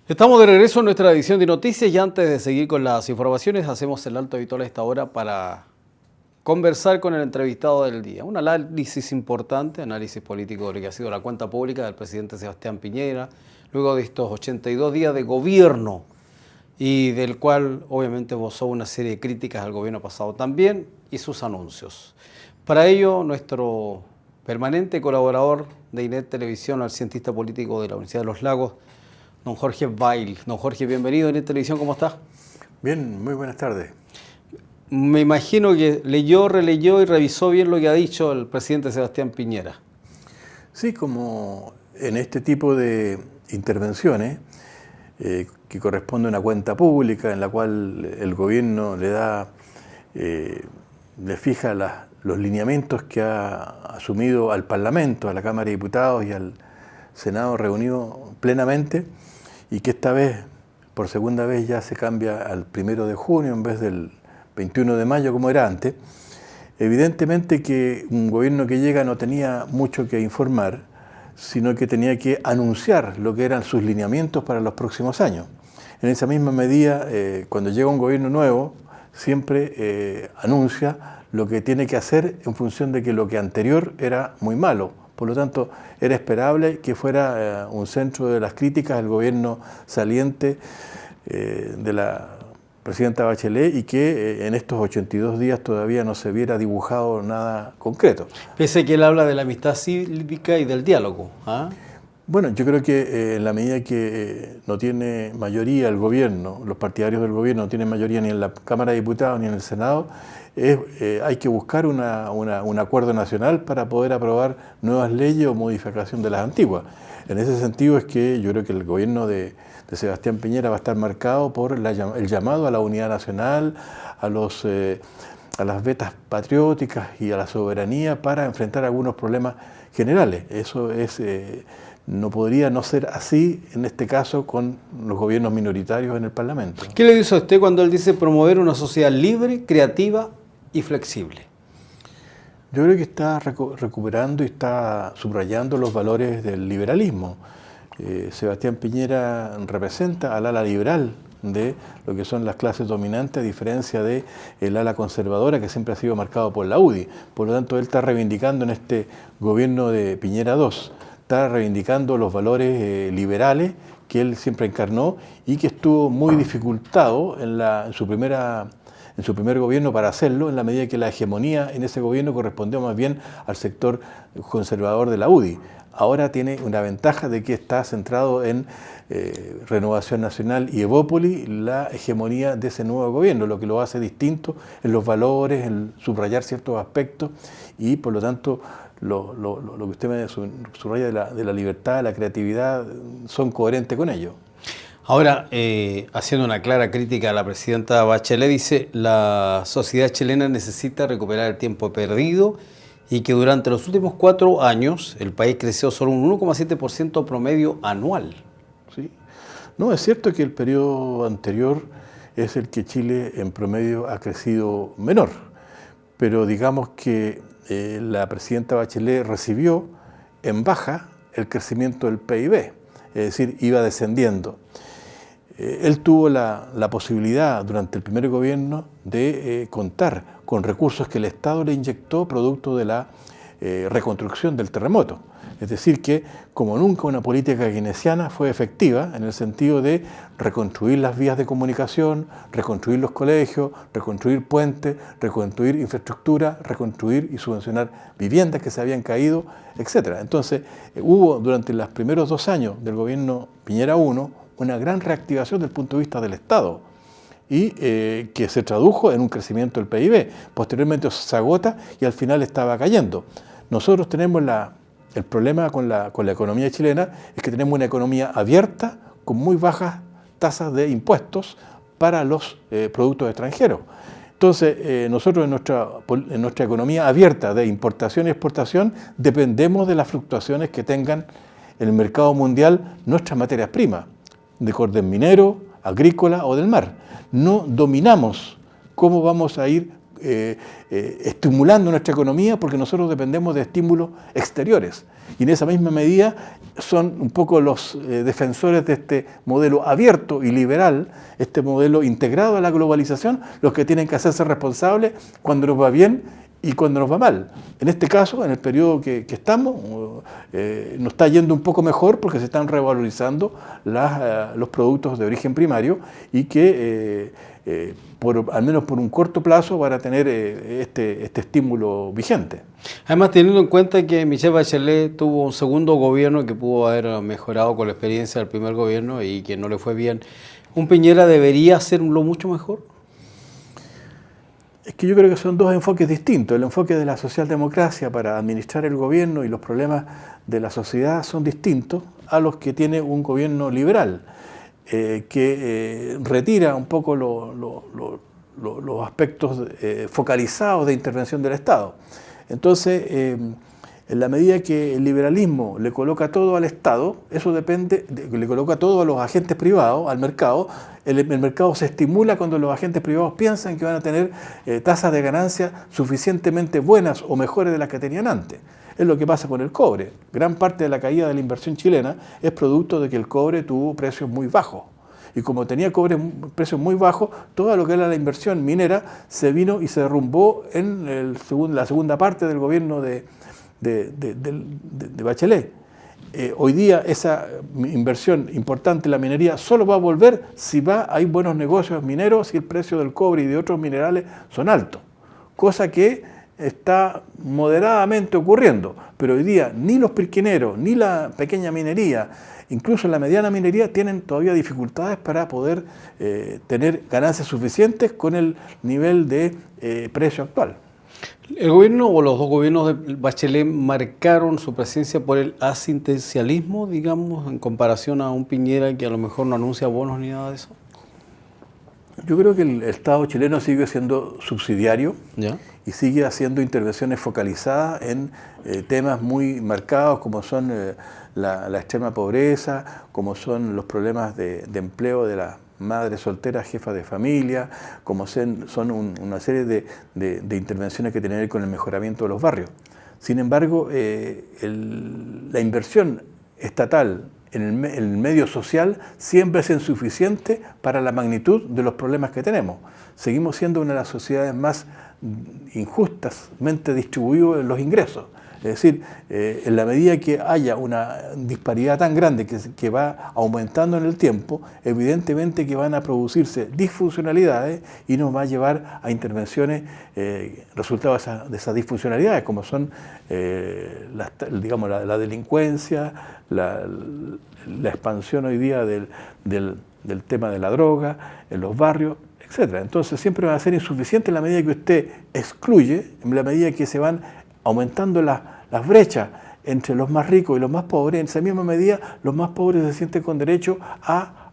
Estamos de regreso en nuestra edición de noticias y antes de seguir con las informaciones hacemos el alto habitual a esta hora para conversar con el entrevistado del día. Un análisis importante, análisis político de lo que ha sido la cuenta pública del presidente Sebastián Piñera, luego de estos 82 días de gobierno y del cual obviamente esbozó una serie de críticas al gobierno pasado también y sus anuncios. Para ello, nuestro permanente colaborador de INET Televisión, el cientista político de la Universidad de los Lagos, don Jorge Bail. Don Jorge, bienvenido a INET Televisión, ¿cómo está? Bien, muy buenas tardes. Me imagino que leyó, releyó y revisó bien lo que ha dicho el presidente Sebastián Piñera. Sí, como en este tipo de intervenciones que corresponde a una cuenta pública en la cual el gobierno le fija los lineamientos que ha asumido al Parlamento, a la Cámara de Diputados y al Senado reunido plenamente, y que esta vez, por segunda vez, ya se cambia al 1 de junio en vez del 21 de mayo como era antes. Evidentemente que un gobierno que llega no tenía mucho que informar, sino que tenía que anunciar lo que eran sus lineamientos para los próximos años. En esa misma medida, cuando llega un gobierno nuevo, siempre anuncia lo que tiene que hacer en función de que lo que anterior era muy malo. Por lo tanto, era esperable que fuera un centro de las críticas al gobierno saliente de la presidenta Bachelet y que en estos 82 días todavía no se viera dibujado nada concreto. Pese a que él habla de la amistad cívica y del diálogo. ¿Ah? Bueno, yo creo que en la medida que no tiene mayoría el gobierno, los partidarios del gobierno no tienen mayoría ni en la Cámara de Diputados ni en el Senado, hay que buscar un acuerdo nacional para poder aprobar nuevas leyes o modificación de las antiguas. En ese sentido es que yo creo que el gobierno de Sebastián Piñera va a estar marcado por el llamado a la unidad nacional, a las vetas patrióticas y a la soberanía para enfrentar algunos problemas generales. Eso no podría no ser así en este caso con los gobiernos minoritarios en el Parlamento. ¿Qué le dice a usted cuando él dice promover una sociedad libre, creativa y flexible? Yo creo que está recuperando y está subrayando los valores del liberalismo. Sebastián Piñera representa al ala liberal de lo que son las clases dominantes, a diferencia del ala conservadora que siempre ha sido marcado por la UDI. Por lo tanto, él está reivindicando en este gobierno de Piñera II, está reivindicando los valores liberales que él siempre encarnó y que estuvo muy dificultado en su primer gobierno para hacerlo, en la medida que la hegemonía en ese gobierno correspondió más bien al sector conservador de la UDI. Ahora tiene una ventaja de que está centrado en Renovación Nacional y Evópoli, la hegemonía de ese nuevo gobierno, lo que lo hace distinto en los valores, en subrayar ciertos aspectos y por lo tanto lo que usted me subraya de la libertad, la creatividad, son coherentes con ello. Ahora, haciendo una clara crítica a la presidenta Bachelet, dice la sociedad chilena necesita recuperar el tiempo perdido y que durante los últimos 4 años el país creció solo un 1,7% promedio anual. ¿Sí? No, es cierto que el periodo anterior es el que Chile en promedio ha crecido menor, pero digamos que la presidenta Bachelet recibió en baja el crecimiento del PIB, es decir, iba descendiendo. Él tuvo la posibilidad durante el primer gobierno de contar con recursos que el Estado le inyectó producto de la reconstrucción del terremoto. Es decir que, como nunca, una política keynesiana fue efectiva en el sentido de reconstruir las vías de comunicación, reconstruir los colegios, reconstruir puentes, reconstruir infraestructura, reconstruir y subvencionar viviendas que se habían caído, etc. Entonces, hubo durante los primeros 2 años del gobierno Piñera I una gran reactivación desde el punto de vista del Estado y que se tradujo en un crecimiento del PIB. Posteriormente se agota y al final estaba cayendo. Nosotros tenemos el problema con la economía chilena es que tenemos una economía abierta con muy bajas tasas de impuestos para los productos extranjeros. Entonces, nosotros en nuestra economía abierta de importación y exportación dependemos de las fluctuaciones que tengan en el mercado mundial nuestras materias primas, de orden minero, agrícola o del mar. No dominamos cómo vamos a ir estimulando nuestra economía porque nosotros dependemos de estímulos exteriores. Y en esa misma medida son un poco los defensores de este modelo abierto y liberal, este modelo integrado a la globalización, los que tienen que hacerse responsables cuando nos va bien y cuando nos va mal. En este caso, en el periodo que estamos, nos está yendo un poco mejor porque se están revalorizando los productos de origen primario y que al menos por un corto plazo van a tener este estímulo vigente. Además, teniendo en cuenta que Michelle Bachelet tuvo un segundo gobierno que pudo haber mejorado con la experiencia del primer gobierno y que no le fue bien, ¿un Piñera debería hacerlo mucho mejor? Es que yo creo que son dos enfoques distintos. El enfoque de la socialdemocracia para administrar el gobierno y los problemas de la sociedad son distintos a los que tiene un gobierno liberal, que retira un poco los aspectos focalizados de intervención del Estado. Entonces, en la medida que el liberalismo le coloca todo al Estado, eso depende, le coloca todo a los agentes privados, al mercado. El mercado se estimula cuando los agentes privados piensan que van a tener tasas de ganancia suficientemente buenas o mejores de las que tenían antes. Es lo que pasa con el cobre. Gran parte de la caída de la inversión chilena es producto de que el cobre tuvo precios muy bajos. Y como tenía cobre precios muy bajos, todo lo que era la inversión minera se vino y se derrumbó en la segunda parte del gobierno de Bachelet. Hoy día esa inversión importante en la minería solo va a volver si hay buenos negocios mineros y el precio del cobre y de otros minerales son altos, cosa que está moderadamente ocurriendo, pero hoy día ni los pirquineros, ni la pequeña minería, incluso la mediana minería tienen todavía dificultades para poder tener ganancias suficientes con el nivel de precio actual. ¿El gobierno o los dos gobiernos de Bachelet marcaron su presencia por el asistencialismo, digamos, en comparación a un Piñera que a lo mejor no anuncia bonos ni nada de eso? Yo creo que el Estado chileno sigue siendo subsidiario. ¿Ya? Y sigue haciendo intervenciones focalizadas en temas muy marcados como son la extrema pobreza, como son los problemas de empleo de las madres solteras, jefas de familia, como son una serie de intervenciones que tienen que ver con el mejoramiento de los barrios. Sin embargo, la inversión estatal en el medio social siempre es insuficiente para la magnitud de los problemas que tenemos. Seguimos siendo una de las sociedades más injustamente distribuidos en los ingresos. Es decir, en la medida que haya una disparidad tan grande que va aumentando en el tiempo, evidentemente que van a producirse disfuncionalidades y nos va a llevar a intervenciones resultados de esas disfuncionalidades, como son la delincuencia, la expansión hoy día del tema de la droga en los barrios, etc. Entonces siempre va a ser insuficiente en la medida que usted excluye, en la medida que se van aumentando las brechas entre los más ricos y los más pobres. En esa misma medida los más pobres se sienten con derecho a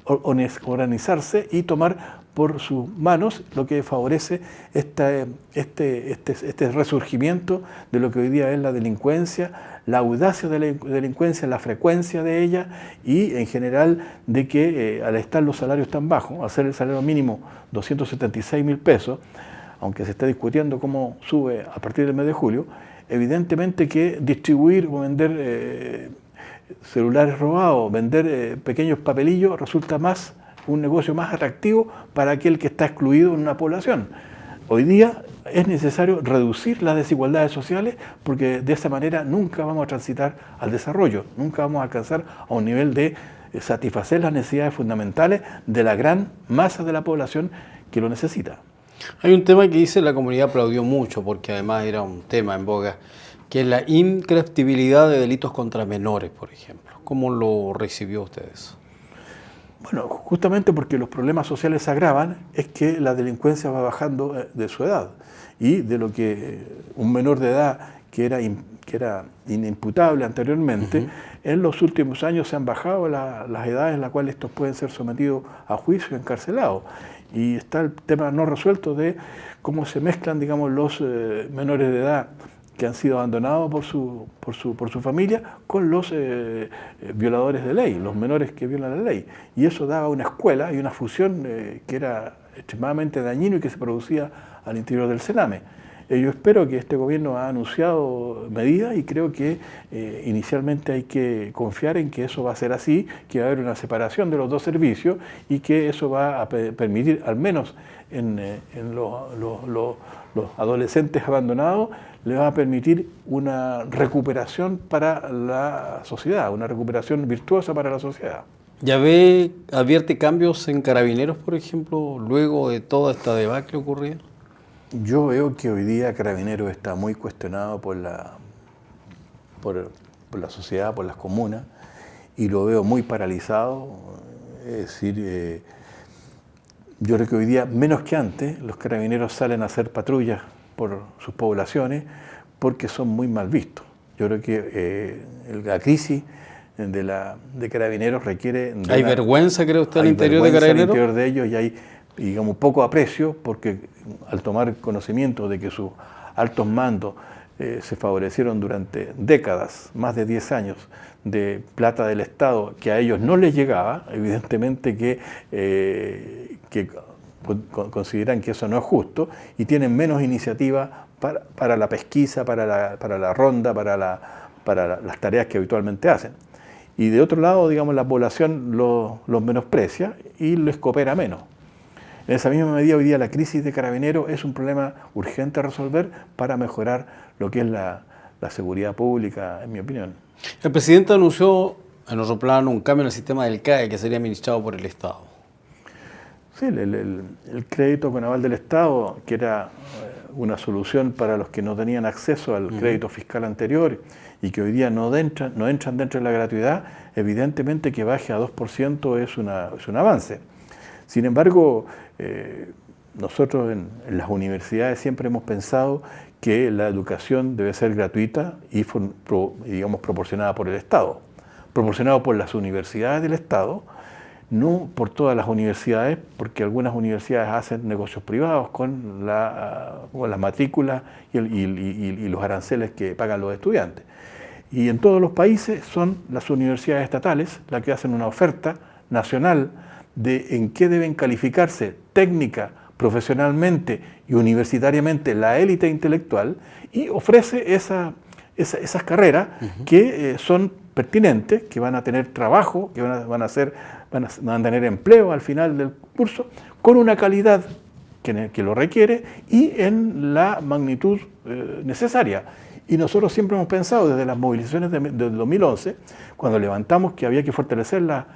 organizarse y tomar por sus manos lo que favorece este resurgimiento de lo que hoy día es la delincuencia, la audacia de la delincuencia, la frecuencia de ella y en general de que al estar los salarios tan bajos, hacer el salario mínimo 276.000 pesos, aunque se está discutiendo cómo sube a partir del mes de julio, evidentemente que distribuir o vender celulares robados, vender pequeños papelillos resulta un negocio más atractivo para aquel que está excluido en una población. Hoy día es necesario reducir las desigualdades sociales porque de esa manera nunca vamos a transitar al desarrollo, nunca vamos a alcanzar a un nivel de satisfacer las necesidades fundamentales de la gran masa de la población que lo necesita. Hay un tema que dice la comunidad aplaudió mucho porque además era un tema en boga, que es la imprescriptibilidad de delitos contra menores, por ejemplo. ¿Cómo lo recibió usted eso? Bueno, justamente porque los problemas sociales se agravan, es que la delincuencia va bajando de su edad y de lo que un menor de edad que era inimputable anteriormente, en los últimos años se han bajado las edades en las cuales estos pueden ser sometidos a juicio y encarcelados. Y está el tema no resuelto de cómo se mezclan, digamos, los menores de edad que han sido abandonados por su familia con los violadores de ley, los menores que violan la ley. Y eso daba una escuela y una fusión que era extremadamente dañino y que se producía al interior del Sename. Yo espero que este gobierno ha anunciado medidas y creo que inicialmente hay que confiar en que eso va a ser así, que va a haber una separación de los dos servicios y que eso va a permitir, al menos en los adolescentes abandonados, le va a permitir una recuperación para la sociedad, una recuperación virtuosa para la sociedad. ¿Ya advierte cambios en Carabineros, por ejemplo, luego de toda esta debacle ocurrida? Yo veo que hoy día Carabineros está muy cuestionado por la sociedad, por las comunas, y lo veo muy paralizado. Es decir, yo creo que hoy día, menos que antes, los Carabineros salen a hacer patrullas por sus poblaciones porque son muy mal vistos. Yo creo que la crisis de Carabineros requiere... ¿Hay vergüenza, cree usted, al interior de Carabineros? Al interior de ellos, y hay, digamos, poco aprecio, porque al tomar conocimiento de que sus altos mandos se favorecieron durante décadas, más de 10 años, de plata del Estado que a ellos no les llegaba, evidentemente que consideran que eso no es justo y tienen menos iniciativa para la pesquisa, para la ronda, para las tareas que habitualmente hacen. Y de otro lado, digamos, la población los menosprecia y les coopera menos. En esa misma medida, hoy día la crisis de Carabineros es un problema urgente a resolver para mejorar lo que es la seguridad pública, en mi opinión. El presidente anunció en otro plano un cambio en el sistema del CAE que sería administrado por el Estado. Sí, el crédito con aval del Estado, que era una solución para los que no tenían acceso al crédito fiscal anterior y que hoy día no entran dentro de la gratuidad, evidentemente que baje a 2% es un avance. Sin embargo, nosotros en las universidades siempre hemos pensado que la educación debe ser gratuita y digamos, proporcionada por el Estado. Proporcionado por las universidades del Estado, no por todas las universidades, porque algunas universidades hacen negocios privados con las matrículas y los aranceles que pagan los estudiantes. Y en todos los países son las universidades estatales las que hacen una oferta nacional de en qué deben calificarse técnica, profesionalmente y universitariamente la élite intelectual, y ofrece esas carreras que son pertinentes, que van a tener trabajo, que van a tener empleo al final del curso, con una calidad que lo requiere y en la magnitud necesaria. Y nosotros siempre hemos pensado, desde las movilizaciones del 2011, cuando levantamos que había que fortalecer la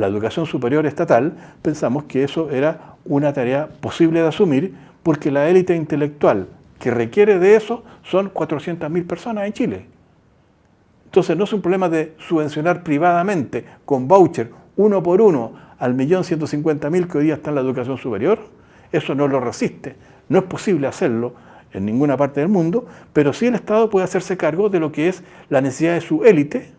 educación superior estatal, pensamos que eso era una tarea posible de asumir, porque la élite intelectual que requiere de eso son 400.000 personas en Chile. Entonces no es un problema de subvencionar privadamente con voucher uno por uno al 1.150.000 que hoy día está en la educación superior. Eso no lo resiste, no es posible hacerlo en ninguna parte del mundo, pero sí el Estado puede hacerse cargo de lo que es la necesidad de su élite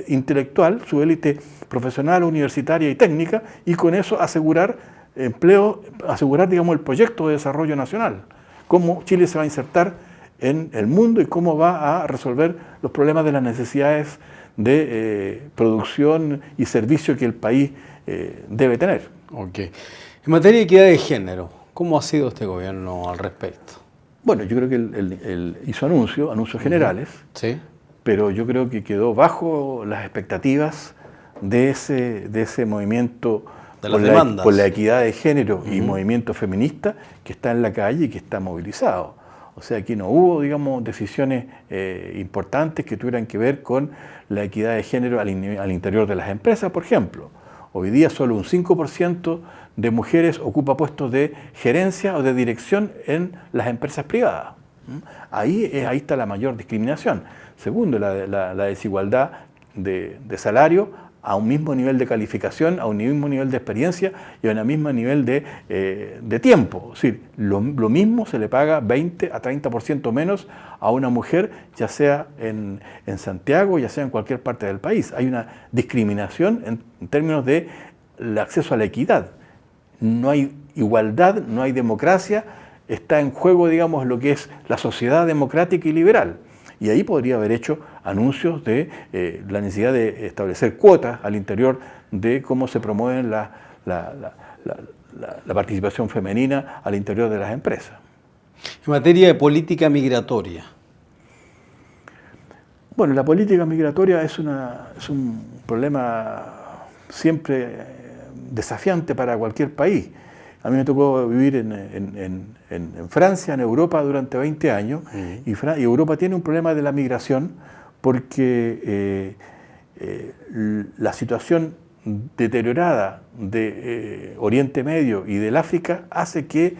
intelectual, su élite profesional, universitaria y técnica, y con eso asegurar empleo, asegurar, digamos, el proyecto de desarrollo nacional, cómo Chile se va a insertar en el mundo y cómo va a resolver los problemas de las necesidades de producción y servicio que el país debe tener. Ok. En materia de equidad de género, ¿cómo ha sido este gobierno al respecto? Bueno, yo creo que él hizo anuncios generales, ¿sí?, pero yo creo que quedó bajo las expectativas de ese movimiento por la equidad de género y movimiento feminista que está en la calle y que está movilizado. O sea, aquí no hubo, digamos, decisiones importantes que tuvieran que ver con la equidad de género al interior de las empresas, por ejemplo. Hoy día solo un 5% de mujeres ocupa puestos de gerencia o de dirección en las empresas privadas. Ahí está la mayor discriminación. Segundo, la desigualdad de salario a un mismo nivel de calificación, a un mismo nivel de experiencia y a un mismo nivel de tiempo. Es decir, lo mismo se le paga 20 a 30% menos a una mujer, ya sea en Santiago, ya sea en cualquier parte del país. Hay una discriminación en términos del acceso a la equidad. No hay igualdad, no hay democracia, está en juego, digamos, lo que es la sociedad democrática y liberal. Y ahí podría haber hecho anuncios de la necesidad de establecer cuotas al interior de cómo se promueven la participación femenina al interior de las empresas. En materia de política migratoria. Bueno, la política migratoria es un problema siempre desafiante para cualquier país. A mí me tocó vivir en Francia, en Europa, durante 20 años, y Europa tiene un problema de la migración porque la situación deteriorada de Oriente Medio y del África hace que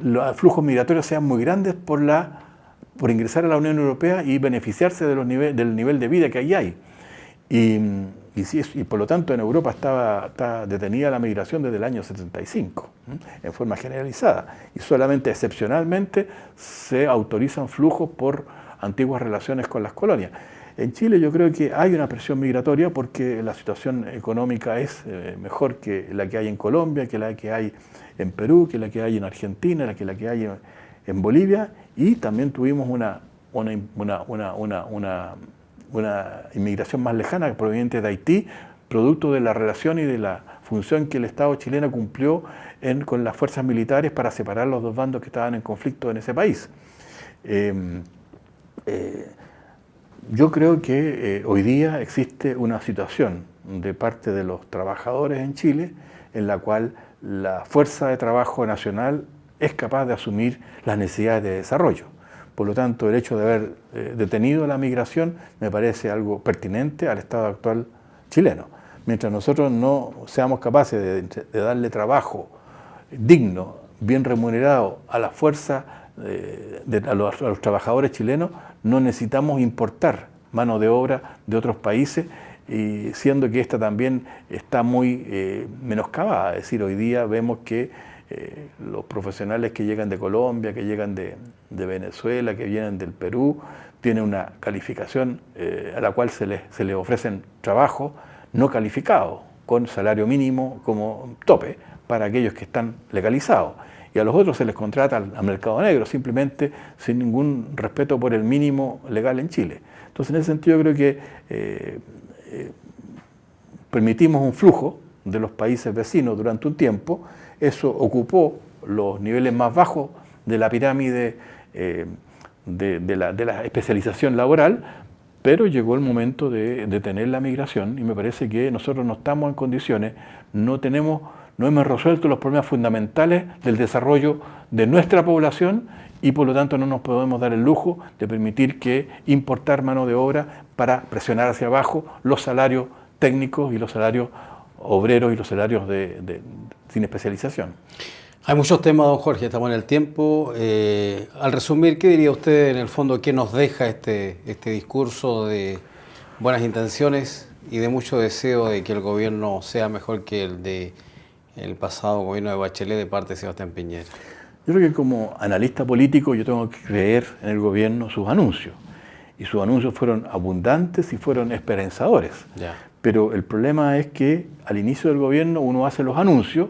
los flujos migratorios sean muy grandes por ingresar a la Unión Europea y beneficiarse de del nivel de vida que ahí hay. Y por lo tanto en Europa está detenida la migración desde el año 75, en forma generalizada, y solamente excepcionalmente se autorizan flujos por antiguas relaciones con las colonias. En Chile yo creo que hay una presión migratoria porque la situación económica es mejor que la que hay en Colombia, que la que hay en Perú, que la que hay en Argentina, que la que hay en Bolivia, y también tuvimos una inmigración más lejana proveniente de Haití, producto de la relación y de la función que el Estado chileno cumplió con las fuerzas militares para separar los dos bandos que estaban en conflicto en ese país. Yo creo que hoy día existe una situación de parte de los trabajadores en Chile en la cual la fuerza de trabajo nacional es capaz de asumir las necesidades de desarrollo. Por lo tanto, el hecho de haber detenido la migración me parece algo pertinente al estado actual chileno. Mientras nosotros no seamos capaces de darle trabajo digno, bien remunerado a la fuerza, a los trabajadores chilenos, no necesitamos importar mano de obra de otros países, y siendo que esta también está muy menoscabada. Es decir, hoy día vemos que los profesionales que llegan de Colombia, que llegan de Venezuela, que vienen del Perú, tienen una calificación a la cual se les ofrecen trabajo no calificado, con salario mínimo como tope para aquellos que están legalizados. Y a los otros se les contrata al mercado negro, simplemente sin ningún respeto por el mínimo legal en Chile. Entonces, en ese sentido, creo que permitimos un flujo de los países vecinos durante un tiempo. Eso ocupó los niveles más bajos de la pirámide de la especialización laboral, pero llegó el momento de detener la migración y me parece que nosotros no estamos en condiciones, no hemos resuelto los problemas fundamentales del desarrollo de nuestra población y por lo tanto no nos podemos dar el lujo de permitir que importar mano de obra para presionar hacia abajo los salarios técnicos y los salarios obreros y los salarios sin especialización. Hay muchos temas, don Jorge, estamos en el tiempo. Al resumir, ¿qué diría usted en el fondo? ¿Qué nos deja este discurso de buenas intenciones y de mucho deseo de que el gobierno sea mejor que el pasado gobierno de Bachelet de parte de Sebastián Piñera? Yo creo que como analista político yo tengo que creer en el gobierno sus anuncios. Y sus anuncios fueron abundantes y fueron esperanzadores. Ya. Pero el problema es que al inicio del gobierno uno hace los anuncios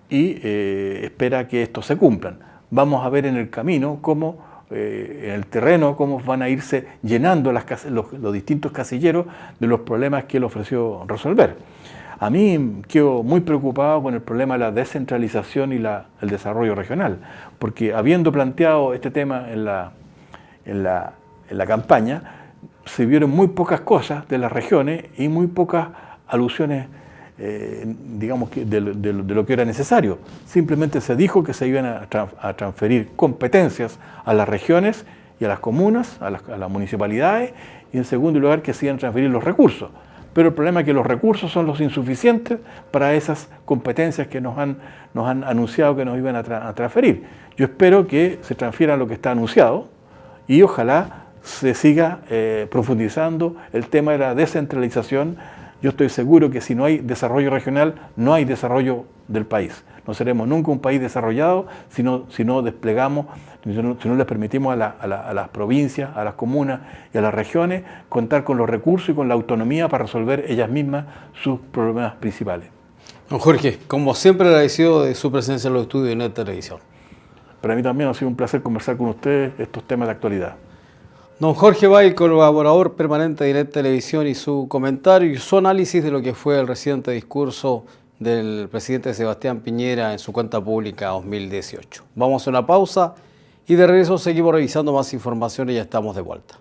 y espera que estos se cumplan. Vamos a ver en el camino cómo, en el terreno, cómo van a irse llenando los distintos casilleros de los problemas que él ofreció resolver. A mí quedo muy preocupado con el problema de la descentralización y el desarrollo regional, porque habiendo planteado este tema en la campaña, se vieron muy pocas cosas de las regiones y muy pocas alusiones digamos, de lo que era necesario. Simplemente se dijo que se iban a transferir competencias a las regiones y a las comunas, a las municipalidades, y en segundo lugar que se iban a transferir los recursos. Pero el problema es que los recursos son los insuficientes para esas competencias que nos han anunciado que nos iban a transferir. Yo espero que se transfiera lo que está anunciado y ojalá se siga profundizando el tema de la descentralización. Yo estoy seguro que si no hay desarrollo regional, no hay desarrollo del país. No seremos nunca un país desarrollado si no desplegamos, si no les permitimos a las provincias, a las comunas y a las regiones contar con los recursos y con la autonomía para resolver ellas mismas sus problemas principales. Don Jorge, como siempre agradecido de su presencia en los estudios de NET Televisión. Para mí también ha sido un placer conversar con ustedes estos temas de actualidad. Don Jorge Bay, colaborador permanente de NET Televisión, y su comentario y su análisis de lo que fue el reciente discurso del presidente Sebastián Piñera en su cuenta pública 2018. Vamos a una pausa y de regreso seguimos revisando más información y ya estamos de vuelta.